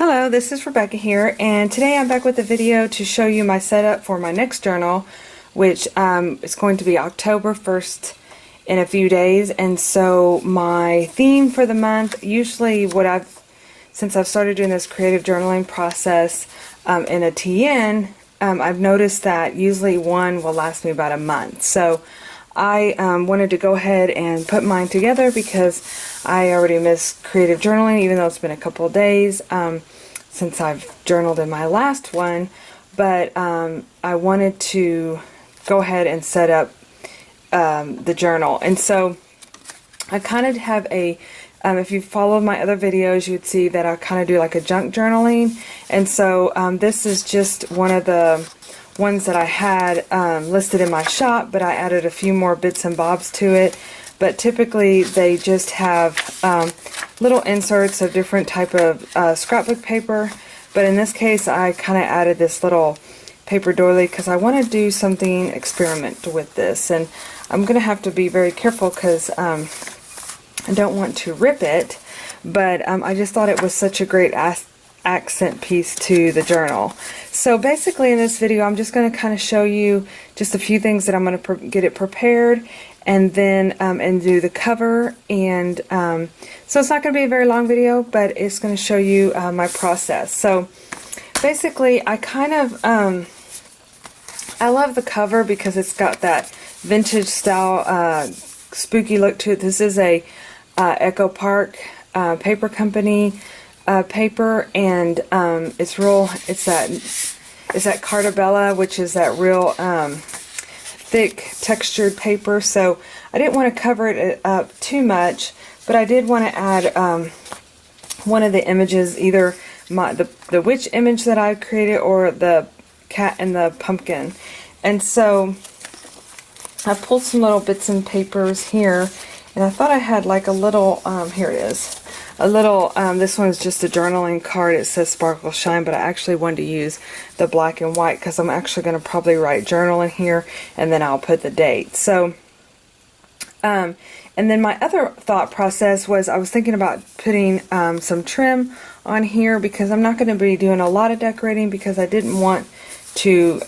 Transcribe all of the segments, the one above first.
Hello, this is Rebecca here, and today I'm back with a video to show you my setup for my next journal, which is going to be October 1st in a few days. And so my theme for the month, usually since I've started doing this creative journaling process in a TN, I've noticed that usually one will last me about a month. So I wanted to go ahead and put mine together because I already miss creative journaling, even though it's been a couple of days since I've journaled in my last one. But I wanted to go ahead and set up the journal. And so I kind of have if you followed my other videos, you would see that I kind of do like a junk journaling. And so this is just one of the ones that I had listed in my shop, but I added a few more bits and bobs to it. But typically they just have little inserts of different type of scrapbook paper. But in this case I kind of added this little paper doily because I want to do something experimental with this, and I'm going to have to be very careful because I don't want to rip it, but I just thought it was such a great accent piece to the journal. So basically in this video I'm just going to kind of show you just a few things that I'm going to get it prepared, and then and do the cover. And so it's not going to be a very long video, but it's going to show you my process. So basically I kind of I love the cover because it's got that vintage style spooky look to it. This is a Echo Park paper company paper, and it's that Cartabella, which is that real thick textured paper. So I didn't want to cover it up too much, but I did want to add one of the images, either the witch image that I created or the cat and the pumpkin. And so I pulled some little bits and papers here, and I thought I had like a little here it is, a little this one is just a journaling card. It says Sparkle Shine, but I actually wanted to use the black and white because I'm actually going to probably write journal in here, and then I'll put the date. So and then my other thought process was I was thinking about putting some trim on here because I'm not going to be doing a lot of decorating because I didn't want to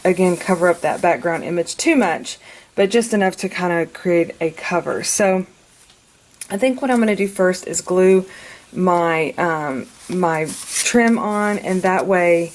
again cover up that background image too much, but just enough to kind of create a cover. So I think what I'm going to do first is glue my my trim on, and that way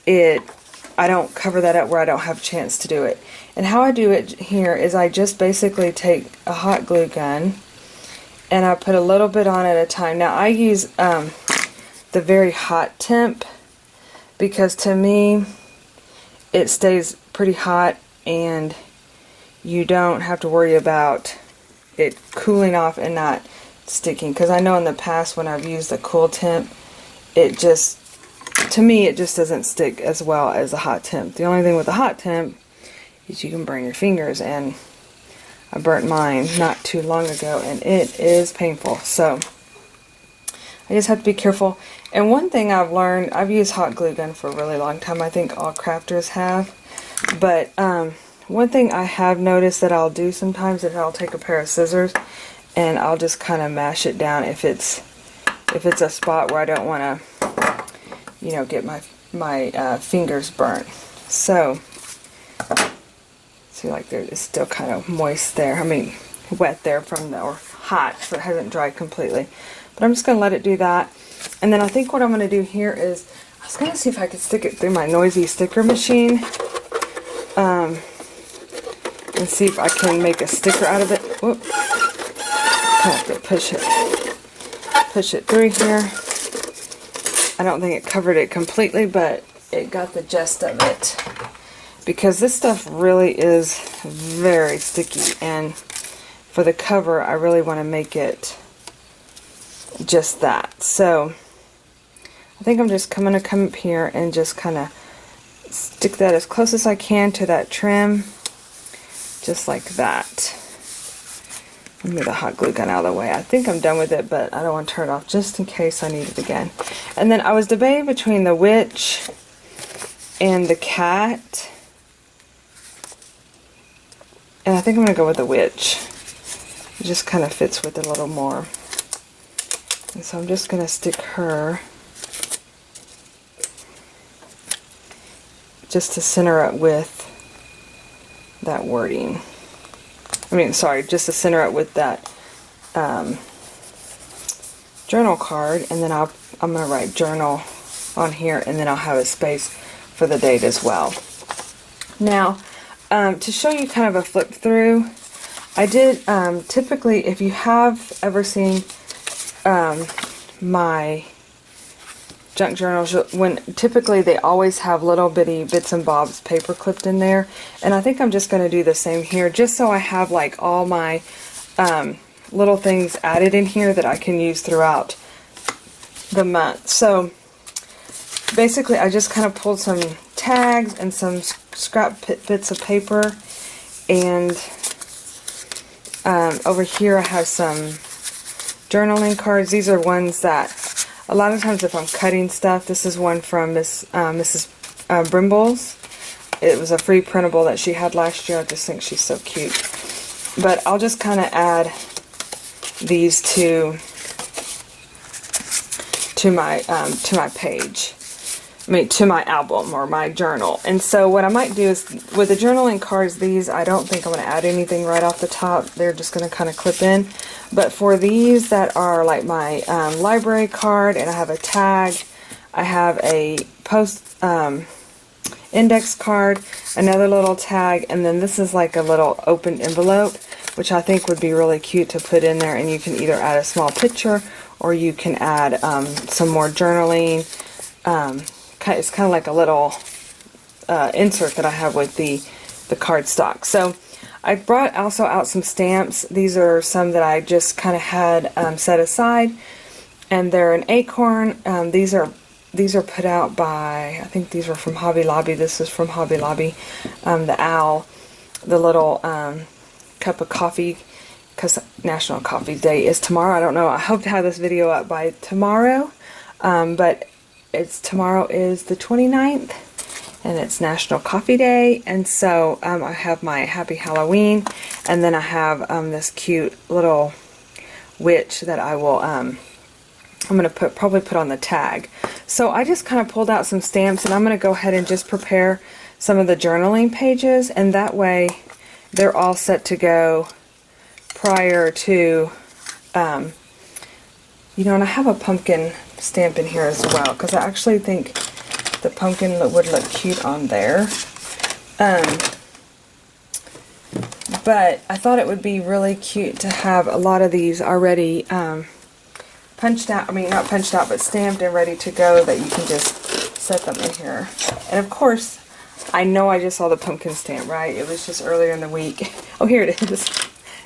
I don't cover that up where I don't have a chance to do it. And how I do it here is I just basically take a hot glue gun and I put a little bit on at a time. Now I use the very hot temp because to me it stays pretty hot and you don't have to worry about it cooling off and not sticking, because I know in the past when I've used the cool temp, to me it just doesn't stick as well as the hot temp. The only thing with the hot temp is you can burn your fingers, and I burnt mine not too long ago and it is painful. So I just have to be careful. And one thing I've learned, I've used hot glue gun for a really long time. I think all crafters have. But one thing I have noticed that I'll do sometimes is I'll take a pair of scissors and I'll just kind of mash it down if it's a spot where I don't want to, you know, get my fingers burnt. So see, like it's still kind of moist there. I mean wet there or hot, so it hasn't dried completely. But I'm just going to let it do that. And then I think what I'm going to do here is I was going to see if I could stick it through my noisy sticker machine. And see if I can make a sticker out of it. Whoop. I have to push it through here. I don't think it covered it completely, but it got the gist of it. Because this stuff really is very sticky, and for the cover I really want to make it just that. So I think I'm just going to come up here and just kind of stick that as close as I can to that trim, just like that. Let me get the hot glue gun out of the way. I think I'm done with it, but I don't want to turn it off just in case I need it again. And then I was debating between the witch and the cat, and I think I'm going to go with the witch. It just kind of fits with it a little more. And so I'm just going to stick her just to center it with that wording. I mean, sorry, just to center it with that journal card, and then I'm going to write journal on here, and then I'll have a space for the date as well. Now, to show you kind of a flip through, I did, typically, if you have ever seen my junk journals, typically they always have little bitty bits and bobs paper clipped in there, and I think I'm just going to do the same here, just so I have like all my little things added in here that I can use throughout the month. So basically I just kind of pulled some tags and some scrap bits of paper, and over here I have some journaling cards. These are ones that a lot of times if I'm cutting stuff, this is one from Mrs. Brimble's. It was a free printable that she had last year. I just think she's so cute. But I'll just kind of add these to my page. I mean, to my album or my journal. And so what I might do is, with the journaling cards, these, I don't think I'm going to add anything right off the top. They're just going to kind of clip in. But for these that are like my library card, and I have a tag, I have a index card, another little tag, and then this is like a little open envelope, which I think would be really cute to put in there. And you can either add a small picture, or you can add some more journaling. It's kind of like a little insert that I have with the cardstock. So I brought also out some stamps. These are some that I just kind of had set aside, and they're an acorn. These are put out by, I think these were from Hobby Lobby. This is from Hobby Lobby. The owl, the little cup of coffee, because National Coffee Day is tomorrow. I don't know. I hope to have this video up by tomorrow, but tomorrow is the 29th, and it's National Coffee Day. And so I have my Happy Halloween, and then I have this cute little witch that I will I'm going to probably put on the tag. So I just kind of pulled out some stamps, and I'm going to go ahead and just prepare some of the journaling pages, and that way they're all set to go prior to you know, and I have a pumpkin stamp in here as well, because I actually think the pumpkin would look cute on there. But I thought it would be really cute to have a lot of these already punched out, I mean not punched out, but stamped and ready to go, that you can just set them in here. And of course, I know I just saw the pumpkin stamp, right? It was just earlier in the week. Oh, here it is.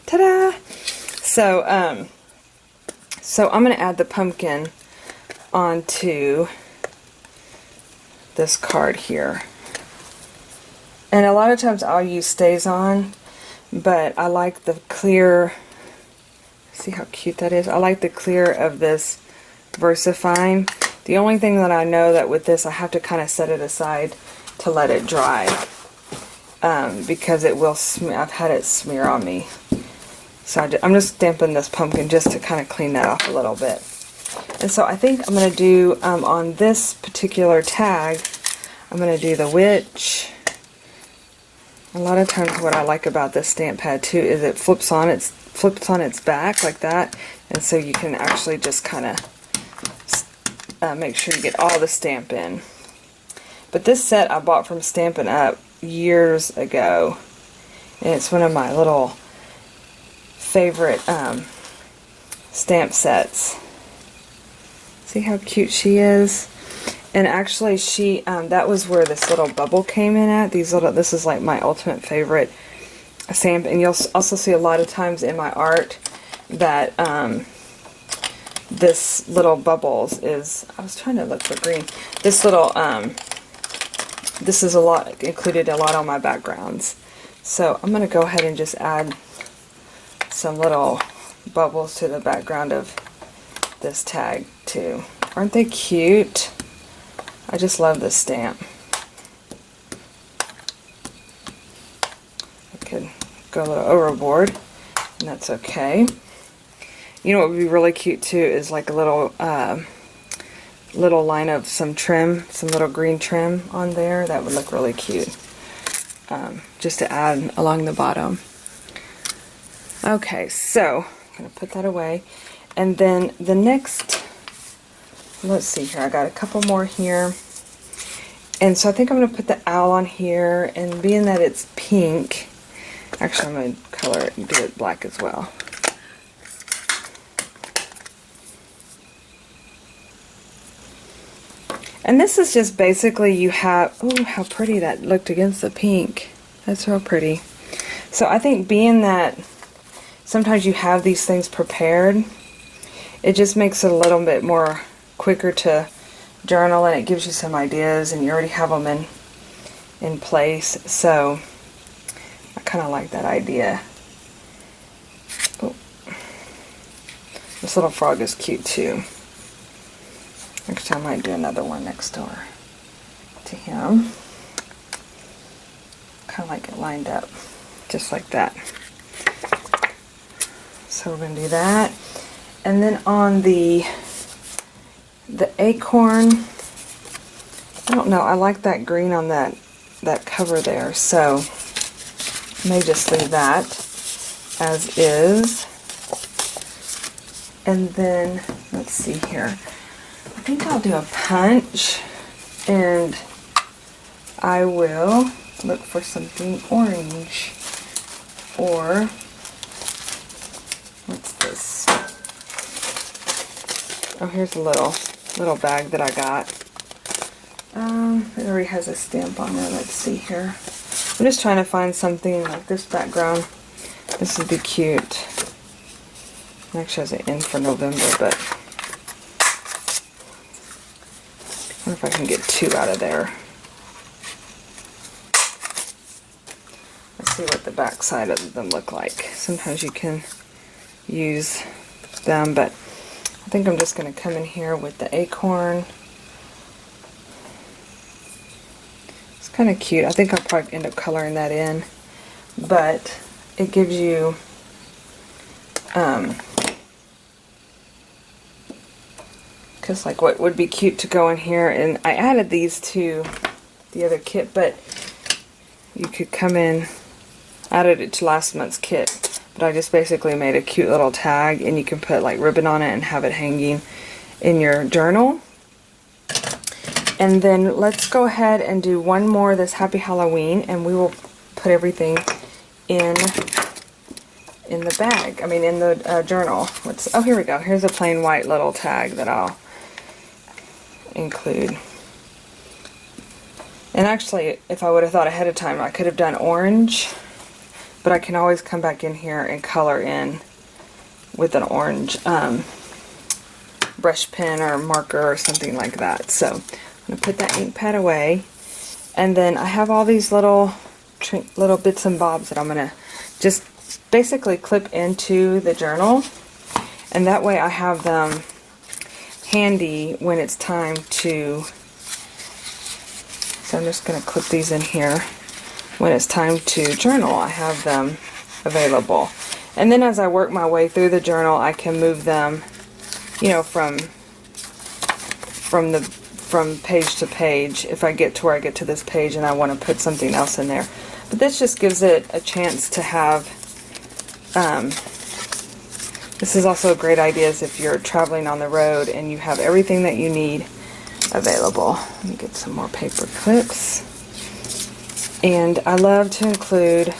Ta-da! So I'm going to add the pumpkin onto this card here. And a lot of times I'll use Stays On, but I like the clear, see how cute that is? I like the clear of this VersaFine. The only thing that I know that with this I have to kind of set it aside to let it dry, because it will smear. I've had it smear on me. So I'm just stamping this pumpkin just to kind of clean that off a little bit. And so I think I'm going to do, on this particular tag, I'm going to do the witch. A lot of times what I like about this stamp pad too is it flips on its back like that. And so you can actually just kind of make sure you get all the stamp in. But this set I bought from Stampin' Up! Years ago. And it's one of my little favorite stamp sets. See how cute she is? And actually she, that was where this little bubble came in at. This is like my ultimate favorite stamp. And you'll also see a lot of times in my art that this little bubbles is, I was trying to look for green. This little, this is included a lot on my backgrounds. So I'm going to go ahead and just add some little bubbles to the background of this tag too. Aren't they cute? I just love this stamp. I could go a little overboard, and that's okay. You know what would be really cute too is like a little little line of some trim, some little green trim on there. That would look really cute. Just to add along the bottom. Okay, so I'm going to put that away. And then the next, let's see here, I got a couple more here. And so I think I'm going to put the owl on here, and being that it's pink, actually I'm going to color it and do it black as well. And this is just basically you have, oh, how pretty that looked against the pink. That's real pretty. So I think being that sometimes you have these things prepared, it just makes it a little bit more quicker to journal, and it gives you some ideas, and you already have them in place. So I kind of like that idea. Oh, this little frog is cute too. Next time I might do another one next door to him. Kind of like it lined up, just like that. So we're going to do that. And then on the acorn, I don't know, I like that green on that cover there, so I may just leave that as is. And then, let's see here. I think I'll do a punch, and I will look for something orange, or what's this? Oh, here's a little bag that I got. It already has a stamp on there. Let's see here. I'm just trying to find something like this background. This would be cute. It actually has an end for November, but I wonder if I can get two out of there. Let's see what the back side of them look like. Sometimes you can use them, but I think I'm just going to come in here with the acorn. It's kind of cute. I think I'll probably end up coloring that in, but it gives you because like what would be cute to go in here, and I added these to the other kit, but you could come in, added it to last month's kit, but I just basically made a cute little tag, and you can put like ribbon on it and have it hanging in your journal. And then let's go ahead and do one more this Happy Halloween, and we will put everything in the bag, I mean in the journal. Oh, here we go. Here's a plain white little tag that I'll include. And actually, if I would have thought ahead of time, I could have done orange, but I can always come back in here and color in with an orange brush pen or marker or something like that. So I'm going to put that ink pad away, and then I have all these little bits and bobs that I'm going to just basically clip into the journal, and that way I have them handy when it's time to, so I'm just going to clip these in here. When it's time to journal, I have them available. And then as I work my way through the journal, I can move them, you know, from page to page if I get to where I get to this page and I want to put something else in there. But this just gives it a chance to have, this is also a great idea if you're traveling on the road and you have everything that you need available. Let me get some more paper clips. And I love to include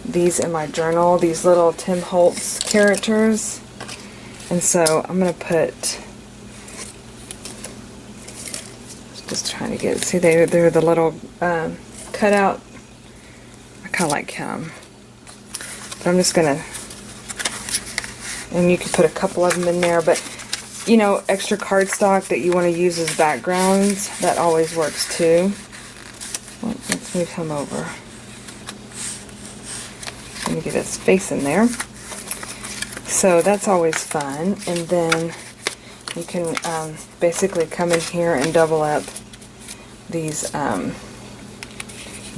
these in my journal, these little Tim Holtz characters. And so I'm going to put, just trying to get, see they're the little cutout. I kind of like him. But I'm just going to, and you can put a couple of them in there, but you know, extra cardstock that you want to use as backgrounds, that always works too. Well, let's move him over. Let me get his face in there. So that's always fun. And then you can basically come in here and double up these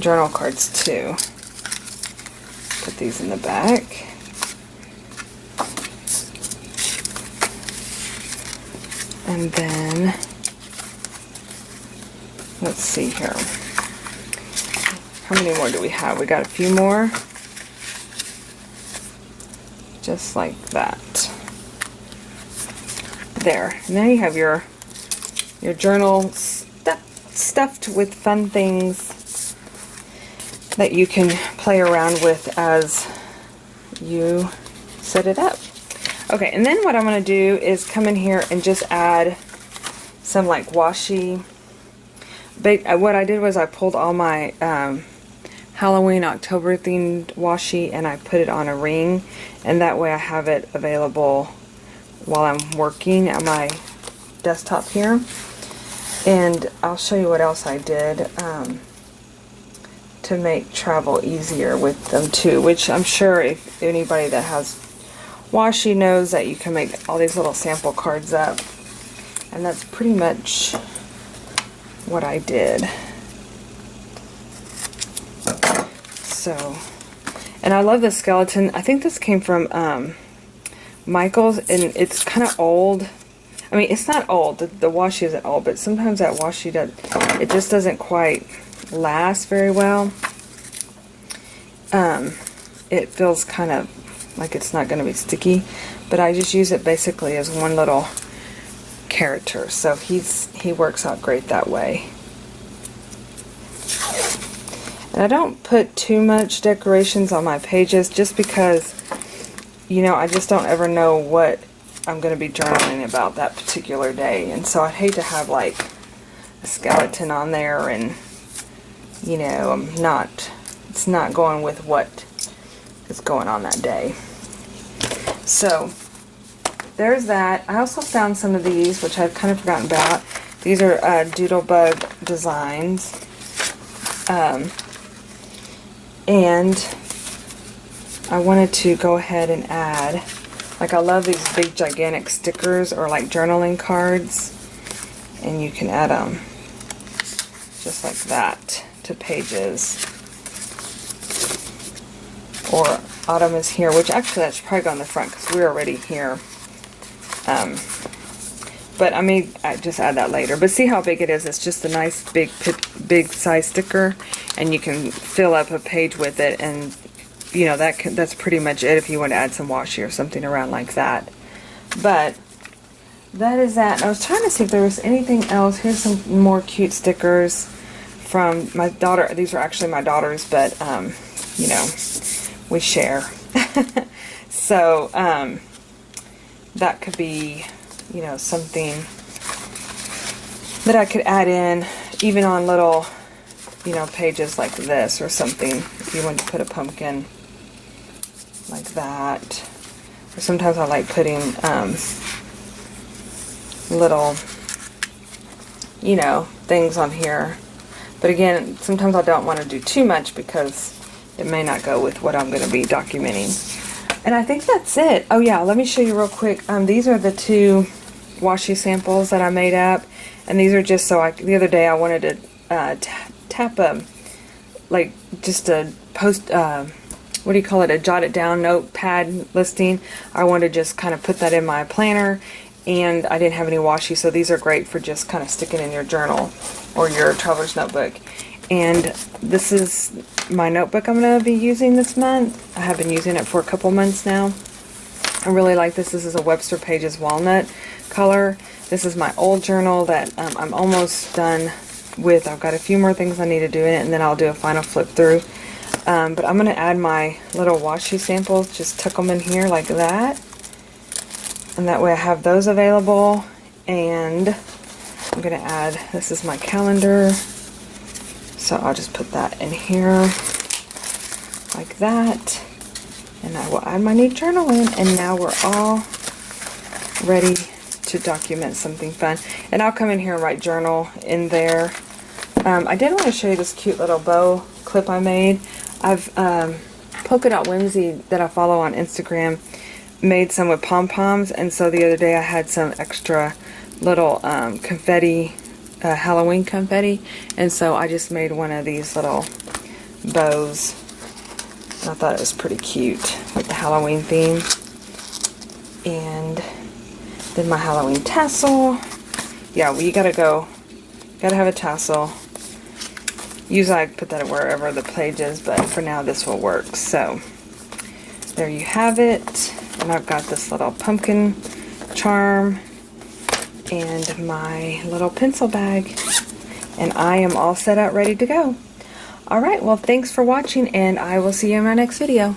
journal cards too. Put these in the back. And then, let's see here. How many more do we have? We got a few more. Just like that. There. And now you have your journal stuffed with fun things that you can play around with as you set it up. Okay, and then what I'm going to do is come in here and just add some like washi. What I did was I pulled all my Halloween October themed washi and I put it on a ring, and that way I have it available while I'm working at my desktop here. And I'll show you what else I did to make travel easier with them too, which I'm sure if anybody that has washi knows that you can make all these little sample cards up, and that's pretty much what I did. So, and I love this skeleton. I think this came from Michael's, and it's kind of old. I mean, it's not old. The washi isn't old, but sometimes that washi it just doesn't quite last very well. It feels kind of like it's not going to be sticky, but I just use it basically as one little character, so he works out great that way. And I don't put too much decorations on my pages just because, you know, I just don't ever know what I'm going to be journaling about that particular day, and so I'd hate to have like a skeleton on there and, you know, it's not going with what is going on that day. So there's that. I also found some of these, which I've kind of forgotten about. These are Doodlebug designs. And I wanted to go ahead and add, like, I love these big gigantic stickers or like journaling cards, and you can add them just like that to pages. Or Autumn is here, which actually that should probably go on the front because we're already here. But I may just add that later. But see how big it is? It's just a nice big size sticker, and you can fill up a page with it, and you know that's pretty much it if you want to add some washi or something around like that. But that is that. And I was trying to see if there was anything else. Here's some more cute stickers from my daughter. These are actually my daughter's, but you know, we share. So that could be, you know, something that I could add in even on little, you know, pages like this or something, if you want to put a pumpkin like that. Or sometimes I like putting little, you know, things on here. But again, sometimes I don't want to do too much because it may not go with what I'm going to be documenting. And I think that's it. Oh yeah, let me show you real quick. These are the two washi samples that I made up, and these are just so the other day I wanted to tap like just a post, what do you call it, a jot it down notepad listing. I wanted to just kind of put that in my planner, and I didn't have any washi, so these are great for just kind of sticking in your journal or your traveler's notebook. And this is my notebook I'm going to be using this month. I have been using it for a couple months now. I really like this. This is a Webster Pages walnut color. This is my old journal that I'm almost done with. I've got a few more things I need to do in it, and then I'll do a final flip through. But I'm going to add my little washi samples, just tuck them in here like that. And that way I have those available. And I'm going to add, this is my calendar. So I'll just put that in here like that. And I will add my new journal in, and now we're all ready to document something fun. And I'll come in here and write journal in there. I did want to show you this cute little bow clip I made. I've Polka Dot Whimsy that I follow on Instagram made some with pom-poms, and so the other day I had some extra little confetti, Halloween confetti, and so I just made one of these little bows. I thought it was pretty cute with the Halloween theme. And then my Halloween tassel. yeah, well, you gotta have a tassel. Usually I put that wherever the page is, but for now this will work. So there you have it. And I've got this little pumpkin charm and my little pencil bag. And I am all set out ready to go. Alright, well thanks for watching, and I will see you in my next video.